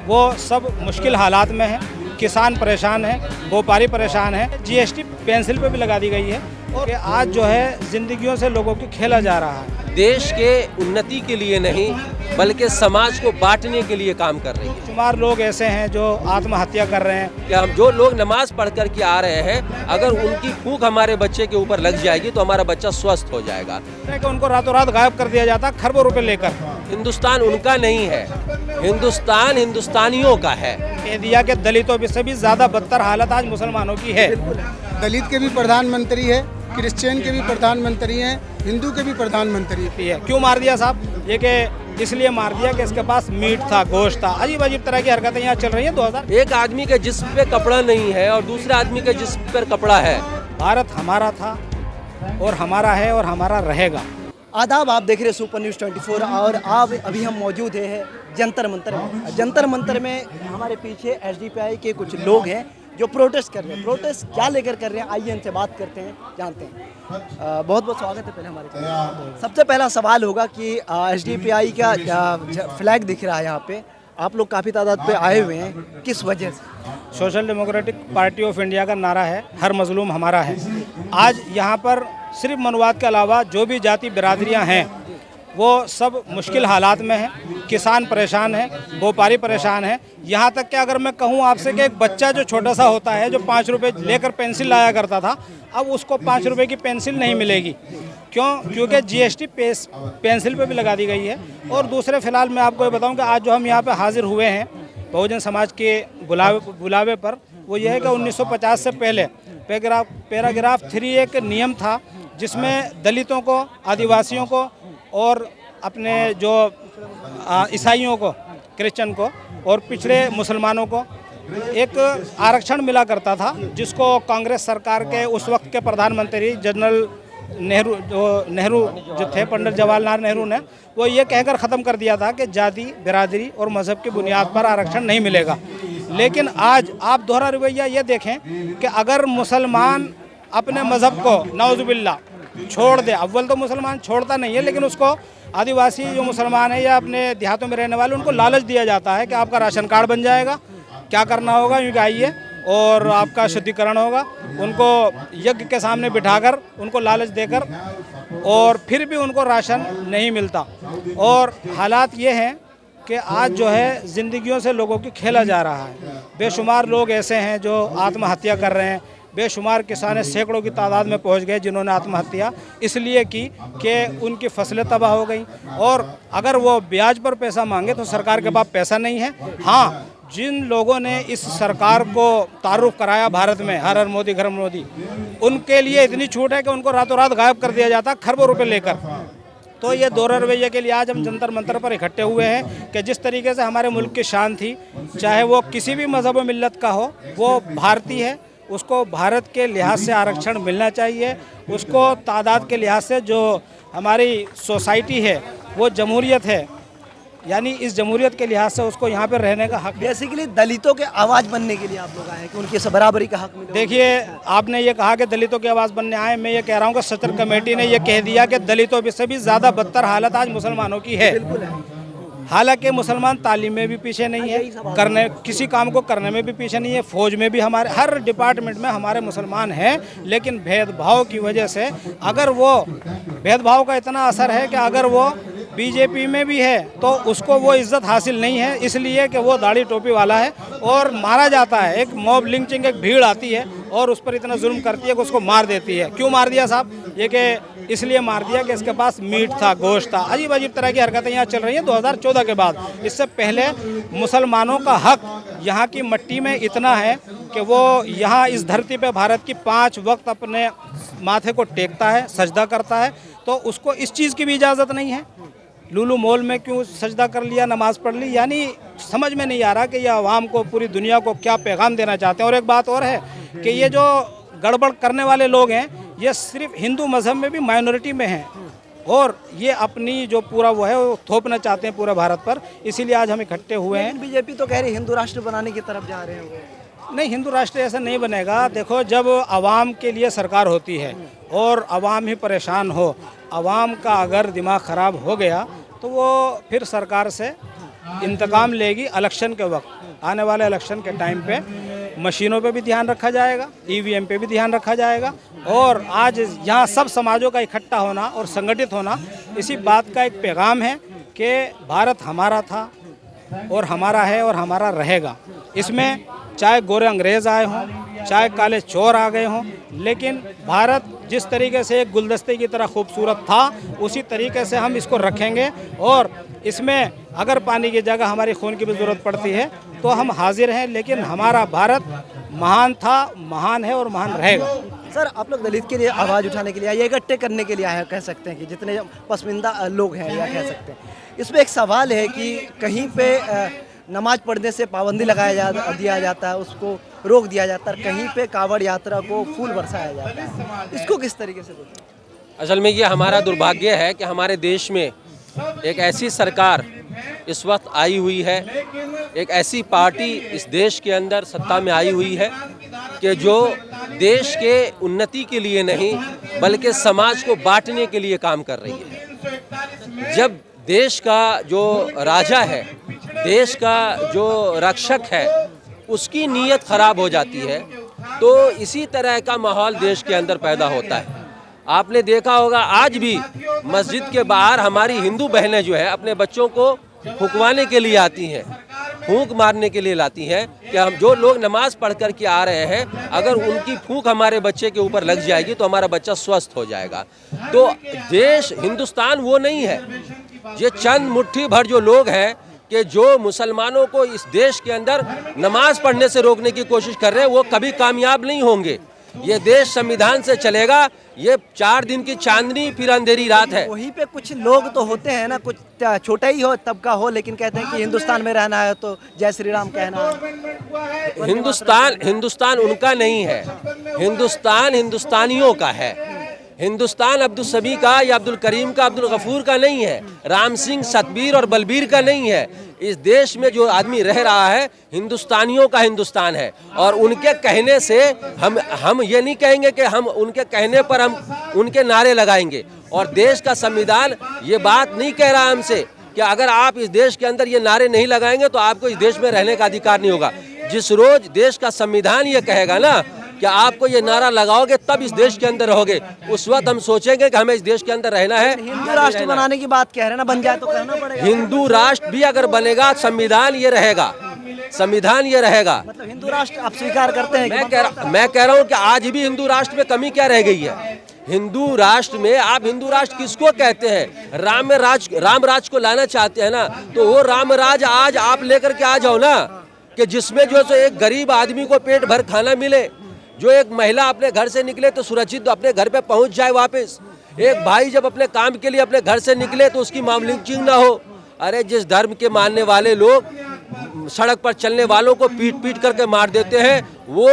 वो सब मुश्किल हालात में हैं। किसान परेशान हैं, व्यापारी परेशान हैं। जीएसटी पेंसिल पे भी लगा दी गई है और आज जो है जिंदगियों से लोगों की खेला जा रहा है। देश के उन्नति के लिए नहीं बल्कि समाज को बांटने के लिए काम कर रही है। शुमार लोग ऐसे हैं जो आत्महत्या कर रहे हैं। क्या हम जो लोग नमाज पढ़ कर के आ रहे हैं, अगर उनकी फूंक हमारे बच्चे के ऊपर लग जाएगी तो हमारा बच्चा स्वस्थ हो जाएगा। कि उनको रातों रात गायब कर दिया जाता खरबों रुपए लेकर। हिंदुस्तान उनका नहीं है, हिंदुस्तान हिंदुस्तानियों का है। कह दिया कि दलितों से भी ज्यादा बदतर हालत आज मुसलमानों की है। दलित के भी प्रधानमंत्री है, क्रिश्चियन के भी प्रधानमंत्री हैं, हिंदू के भी प्रधानमंत्री है। क्यों मार दिया साहब? ये कि इसलिए मार दिया कि इसके पास मीट था, गोश्त था। अजीब अजीब तरह की हरकतें यहाँ चल रही हैं। 2000 एक आदमी के जिस्म पे कपड़ा नहीं है और दूसरे आदमी के जिस्म पर कपड़ा है। भारत हमारा था और हमारा है और हमारा रहेगा। आदाब, आप देख रहे हैं सुपर न्यूज़ 24 और आप अभी हम मौजूद हैं जंतर मंतर में। जंतर मंतर में हमारे पीछे एसडीपीआई के कुछ लोग हैं जो प्रोटेस्ट कर रहे हैं। प्रोटेस्ट क्या लेकर कर रहे हैं, आइए इनसे बात करते हैं, जानते हैं। बहुत बहुत स्वागत है पहले हमारे। सबसे पहला सवाल होगा कि एसडीपीआई का फ्लैग दिख रहा है यहाँ पे, आप लोग काफ़ी तादाद पे आए हुए हैं, किस वजह से? Social democratic party of India का नारा है, हर मजलूम हमारा है। आज यहाँ पर सिर्फ मनुवाद के अलावा जो भी जाति बिरादरियाँ हैं वो सब मुश्किल हालात में हैं। किसान परेशान हैं, व्यापारी परेशान हैं। यहाँ तक कि अगर मैं कहूँ आपसे कि एक बच्चा जो छोटा सा होता है, जो 5 रुपये लेकर पेंसिल लाया करता था, अब उसको 5 रुपये की पेंसिल नहीं मिलेगी। क्यों? क्योंकि जीएसटी पेंसिल पे भी लगा दी गई है। और दूसरे फिलहाल मैं आपको ये बताऊँ कि आज जो हम यहाँ पे हाजिर हुए हैं बहुजन समाज के बुलावे पर, वो ये है कि 1950 से पहले पैराग्राफ 3 एक नियम था जिसमें दलितों को, आदिवासियों को और अपने जो ईसाइयों को, क्रिश्चियन को और पिछड़े मुसलमानों को एक आरक्षण मिला करता था, जिसको कांग्रेस सरकार के उस वक्त के प्रधानमंत्री जनरल नेहरू जो थे, पंडित जवाहरलाल नेहरू ने वो ये कहकर ख़त्म कर दिया था कि जाति, बिरादरी और मज़हब की बुनियाद पर आरक्षण नहीं मिलेगा। लेकिन आज आप दोहरा रवैया ये देखें कि अगर मुसलमान अपने मज़हब को नौजुबिल्ला छोड़ दे, अव्वल तो मुसलमान छोड़ता नहीं है, लेकिन उसको आदिवासी जो मुसलमान है या अपने देहातों में रहने वाले, उनको लालच दिया जाता है कि आपका राशन कार्ड बन जाएगा, क्या करना होगा, यूँ आइए और आपका शुद्धिकरण होगा। उनको यज्ञ के सामने बिठाकर उनको लालच देकर और फिर भी उनको राशन नहीं मिलता। और हालात ये हैं कि आज जो है ज़िंदगियों से लोगों की खेला जा रहा है। बेशुमार लोग ऐसे हैं जो आत्महत्या कर रहे हैं। बेशुमार किसान सैकड़ों की तादाद में पहुंच गए जिन्होंने आत्महत्या इसलिए की कि उनकी फसलें तबाह हो गई। और अगर वो ब्याज पर पैसा मांगे तो सरकार के पास पैसा नहीं है। हाँ, जिन लोगों ने इस सरकार को तारुफ कराया भारत में, हर हर मोदी घर मोदी, उनके लिए इतनी छूट है कि उनको रातों रात गायब कर दिया जाता खरबों रुपए लेकर। तो ये दोहरा रवैये के लिए आज हम जंतर मंतर पर इकट्ठे हुए हैं कि जिस तरीके से हमारे मुल्क की शान थी, चाहे वो किसी भी मज़हब व मिल्लत का हो, वो भारतीय है, उसको भारत के लिहाज से आरक्षण मिलना चाहिए। उसको तादाद के लिहाज से जो हमारी सोसाइटी है वो जमहूरियत है, यानी इस जमहूरियत के लिहाज से उसको यहाँ पर रहने का हक। बेसिकली दलितों के आवाज़ बनने के लिए आप लोग आए हैं कि उनकी बराबरी का हक मिले। देखिए, आपने ये कहा कि दलितों की आवाज़ बनने आए, मैं ये कह रहा हूँ कि सत्र कमेटी ने ये कह दिया कि दलितों से भी ज़्यादा बदतर हालत आज मुसलमानों की है। हालांकि मुसलमान तालीम में भी पीछे नहीं है, करने किसी काम को करने में भी पीछे नहीं है, फौज में भी, हमारे हर डिपार्टमेंट में हमारे मुसलमान हैं। लेकिन भेदभाव की वजह से, अगर वो भेदभाव का इतना असर है कि अगर वो बीजेपी में भी है तो उसको वो इज्जत हासिल नहीं है, इसलिए कि वो दाढ़ी टोपी वाला है और मारा जाता है। एक मॉब लिंचिंग, एक भीड़ आती है और उस पर इतना जुल्म करती है कि उसको मार देती है। क्यों मार दिया साहब? ये कि इसलिए मार दिया कि इसके पास मीट था, गोश्त था। अजीब अजीब तरह की हरकतें यहाँ चल रही हैं 2014 के बाद। इससे पहले मुसलमानों का हक यहाँ की मट्टी में इतना है कि वो यहाँ इस धरती पे भारत की 5 वक्त अपने माथे को टेकता है, सजदा करता है, तो उसको इस चीज़ की भी इजाज़त नहीं है। लुलु मॉल में क्यों सजदा कर लिया, नमाज़ पढ़ ली, यानी समझ में नहीं आ रहा कि ये आवाम को, पूरी दुनिया को क्या पैगाम देना चाहते हैं। और एक बात और है कि ये जो गड़बड़ करने वाले लोग हैं ये सिर्फ हिंदू मज़हब में भी माइनॉरिटी में हैं और ये अपनी जो पूरा वो है वो थोपना चाहते हैं पूरे भारत पर। इसीलिए आज हम इकट्ठे हुए हैं। बीजेपी तो कह रही है हिंदू राष्ट्र बनाने की तरफ जा रहे हैं वो। नहीं, हिंदू राष्ट्र ऐसा नहीं बनेगा। देखो, जब आवाम के लिए सरकार होती है और आवाम ही परेशान हो, आवाम का अगर दिमाग ख़राब हो गया तो वो फिर सरकार से इंतकाम लेगी इलेक्शन के वक्त। आने वाले इलेक्शन के टाइम पे मशीनों पे भी ध्यान रखा जाएगा, ईवीएम पे भी ध्यान रखा जाएगा। और आज यहाँ सब समाजों का इकट्ठा होना और संगठित होना इसी बात का एक पैगाम है कि भारत हमारा था और हमारा है और हमारा रहेगा। इसमें चाहे गोरे अंग्रेज़ आए हों, चाहे काले चोर आ गए हों, लेकिन भारत जिस तरीके से एक गुलदस्ते की तरह खूबसूरत था उसी तरीके से हम इसको रखेंगे। और इसमें अगर पानी की जगह हमारी खून की भी ज़रूरत पड़ती है तो हम हाजिर हैं, लेकिन हमारा भारत महान था, महान है और महान रहेगा। सर, आप लोग दलित के लिए आवाज़ उठाने के लिए आए, इकट्ठे करने के लिए आए, कह सकते हैं कि जितने पसमानदा लोग हैं, या कह सकते हैं। इसमें एक सवाल है कि कहीं पे नमाज पढ़ने से पाबंदी दिया जाता है, उसको रोक दिया जाता है, कहीं पे कांवड़ यात्रा को फूल बरसाया जाता है, इसको किस तरीके से देखते हैं? असल में ये हमारा दुर्भाग्य है कि हमारे देश में एक ऐसी सरकार इस वक्त आई हुई है, एक ऐसी पार्टी इस देश के अंदर सत्ता में आई हुई है कि जो देश के उन्नति के लिए नहीं बल्कि समाज को बांटने के लिए काम कर रही है। जब देश का जो राजा है, देश का जो रक्षक है, उसकी नीयत खराब हो जाती है तो इसी तरह का माहौल देश के अंदर पैदा होता है। आपने देखा होगा आज भी मस्जिद के बाहर हमारी हिंदू बहनें जो है अपने बच्चों को फुकवाने के लिए आती हैं, फूंक मारने के लिए लाती हैं कि हम जो लोग नमाज पढ़ कर के आ रहे हैं, अगर उनकी फूंक हमारे बच्चे के ऊपर लग जाएगी तो हमारा बच्चा स्वस्थ हो जाएगा। तो देश हिंदुस्तान वो नहीं है। ये चंद मुट्ठी भर जो लोग हैं कि जो मुसलमानों को इस देश के अंदर नमाज पढ़ने से रोकने की कोशिश कर रहे हैं, वो कभी कामयाब नहीं होंगे। ये देश संविधान से चलेगा। ये 4 दिन की चांदनी फिर अंधेरी रात है। वहीं पे कुछ लोग तो होते हैं ना, कुछ छोटा ही हो तबका हो, लेकिन कहते हैं कि हिंदुस्तान में रहना है तो जय श्री राम कहना है। हिंदुस्तान उनका नहीं है, हिंदुस्तान हिंदुस्तानियों का है। हिंदुस्तान अब्दुल समी का या अब्दुल करीम का, अब्दुल गफूर का नहीं है, राम सिंह, सतबीर और बलबीर का नहीं है। इस देश में जो आदमी रह रहा है हिंदुस्तानियों का हिंदुस्तान है। और उनके कहने से हम ये नहीं कहेंगे कि हम उनके कहने पर हम उनके नारे लगाएंगे। और देश का संविधान ये बात नहीं कह रहा हमसे कि अगर आप इस देश के अंदर ये नारे नहीं लगाएंगे तो आपको इस देश में रहने का अधिकार नहीं होगा। जिस रोज देश का संविधान ये कहेगा ना कि आपको ये नारा लगाओगे तब इस देश के अंदर रहोगे, उस वक्त हम सोचेंगे कि हमें इस देश के अंदर रहना है। हिंदू राष्ट्र बनाने की बात कह रहे हैं ना, बन जाए तो करना पड़ेगा। हिंदू राष्ट्र भी अगर बनेगा संविधान ये रहेगा, संविधान ये रहेगा। मतलब हिंदू राष्ट्र आप स्वीकार करते हैं? मैं कह रहा हूँ कि आज भी हिंदू राष्ट्र में कमी क्या रह गई है? हिंदू राष्ट्र में आप हिंदू राष्ट्र किसको कहते हैं? राम राज को लाना चाहते हैं ना, तो वो राम राज आज आप लेकर के आ जाओ ना, कि जिसमें जो है एक गरीब आदमी को पेट भर खाना मिले, जो एक महिला अपने घर से निकले तो सुरक्षित अपने घर पे पहुंच जाए वापस, एक भाई जब अपने काम के लिए अपने घर से निकले तो उसकी मामलिंचिंग ना हो। अरे जिस धर्म के मानने वाले लोग सड़क पर चलने वालों को पीट पीट करके मार देते हैं, वो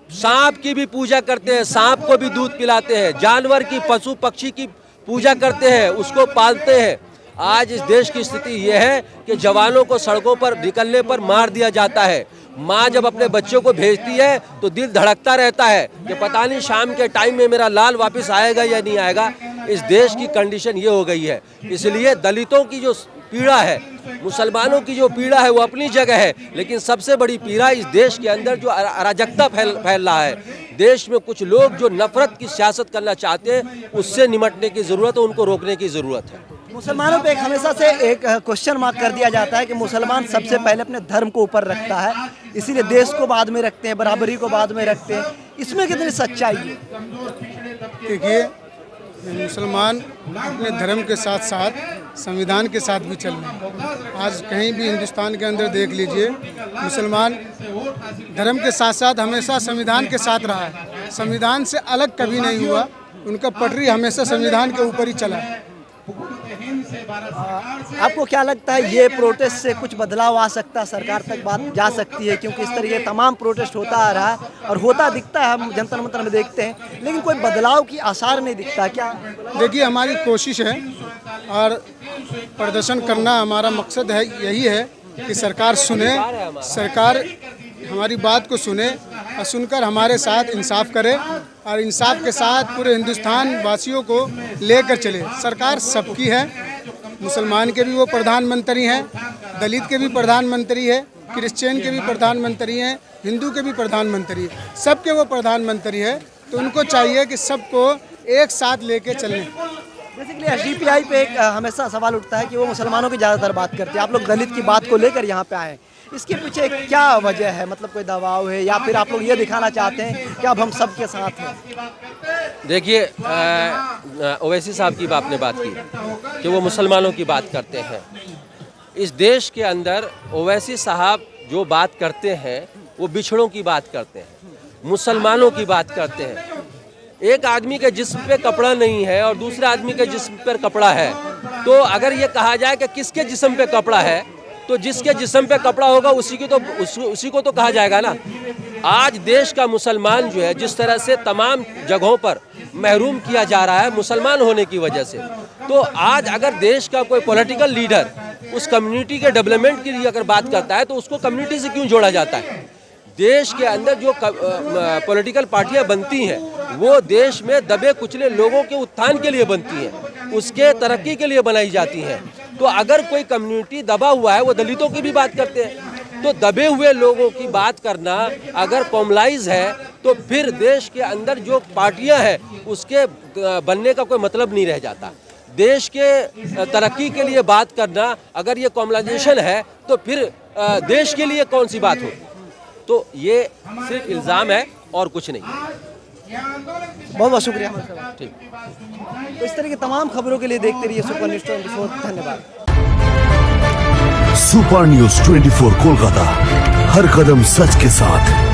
सांप की भी पूजा करते हैं, सांप को भी दूध पिलाते हैं, जानवर की, पशु पक्षी की पूजा करते हैं, उसको पालते हैं। आज इस देश की स्थिति ये है कि जवानों को सड़कों पर निकलने पर मार दिया जाता है। माँ जब अपने बच्चों को भेजती है तो दिल धड़कता रहता है कि पता नहीं शाम के टाइम में मेरा लाल वापस आएगा या नहीं आएगा। इस देश की कंडीशन ये हो गई है। इसलिए दलितों की जो पीड़ा है, मुसलमानों की जो पीड़ा है वो अपनी जगह है, लेकिन सबसे बड़ी पीड़ा इस देश के अंदर जो अराजकता फैल रहा है, देश में कुछ लोग जो नफरत की सियासत करना चाहते हैं, उससे निपटने की ज़रूरत है, उनको रोकने की ज़रूरत है। मुसलमानों पे हमेशा से एक क्वेश्चन मार्क कर दिया जाता है कि मुसलमान सबसे पहले अपने धर्म को ऊपर रखता है, इसीलिए देश को बाद में रखते हैं, बराबरी को बाद में रखते हैं। इसमें कितनी सच्चाई है? देखिए, मुसलमान अपने धर्म के साथ साथ संविधान के साथ भी चल रहे हैं। आज कहीं भी हिंदुस्तान के अंदर देख लीजिए, मुसलमान धर्म के साथ साथ हमेशा संविधान के साथ रहा है, संविधान से अलग कभी नहीं हुआ। उनका पटरी हमेशा संविधान के ऊपर ही चला है। आपको क्या लगता है ये प्रोटेस्ट से कुछ बदलाव आ सकता है, सरकार तक बात जा सकती है? क्योंकि इस तरीके तमाम प्रोटेस्ट होता आ रहा है और होता दिखता है, हम जंतर मंतर में देखते हैं, लेकिन कोई बदलाव की आसार नहीं दिखता। क्या देखिए, हमारी कोशिश है और प्रदर्शन करना हमारा मकसद है, यही है कि सरकार सुने, सरकार हमारी बात को सुने और सुनकर हमारे साथ इंसाफ करे और इंसाफ के साथ पूरे हिंदुस्तान वासियों को लेकर चले। सरकार सबकी है, मुसलमान के भी वो प्रधानमंत्री हैं, दलित के भी प्रधानमंत्री है, क्रिश्चियन के भी प्रधानमंत्री हैं, हिंदू के भी प्रधानमंत्री है, सबके वो प्रधानमंत्री है। तो उनको चाहिए कि सबको एक साथ लेके चलें। बेसिकली एसडीपीआई पे एक हमेशा सवाल उठता है कि वो मुसलमानों की ज़्यादातर बात करते हैं। आप लोग दलित की बात को लेकर यहाँ पे आए हैं, इसके पीछे क्या वजह है? मतलब कोई दबाव है या फिर आप लोग ये दिखाना चाहते हैं कि अब हम सबके साथ हैं? देखिए, ओवैसी साहब की आपने बात की कि वो मुसलमानों की बात करते हैं। इस देश के अंदर ओवैसी साहब जो बात करते हैं वो बिछड़ों की बात करते हैं, मुसलमानों की बात करते हैं। एक आदमी के जिस्म पे कपड़ा नहीं है और दूसरे आदमी के जिस्म पर कपड़ा है, तो अगर ये कहा जाए कि किसके जिस्म पे कपड़ा है, तो जिसके जिस्म पे कपड़ा होगा उसी को तो कहा जाएगा ना। आज देश का मुसलमान जो है जिस तरह से तमाम जगहों पर महरूम किया जा रहा है मुसलमान होने की वजह से, तो आज अगर देश का कोई पॉलिटिकल लीडर उस कम्युनिटी के डेवलपमेंट के लिए अगर बात करता है तो उसको कम्युनिटी से क्यों जोड़ा जाता है? देश के अंदर जो पॉलिटिकल पार्टियां बनती हैं वो देश में दबे कुचले लोगों के उत्थान के लिए बनती हैं, उसके तरक्की के लिए बनाई जाती हैं। तो अगर कोई कम्युनिटी दबा हुआ है, वो दलितों की भी बात करते हैं, तो दबे हुए लोगों की बात करना अगर कॉमलाइज है तो फिर देश के अंदर जो पार्टियां हैं उसके बनने का कोई मतलब नहीं रह जाता। देश के तरक्की के लिए बात करना अगर ये कॉमलाइजेशन है तो फिर देश के लिए कौन सी बात हो? तो ये सिर्फ इल्ज़ाम है और कुछ नहीं। बहुत बहुत शुक्रिया। ठीक। तो इस तरह की तमाम खबरों के लिए देखते रहिए सुपर न्यूज़ 24। धन्यवाद। सुपर न्यूज़ 24 कोलकाता, हर कदम सच के साथ।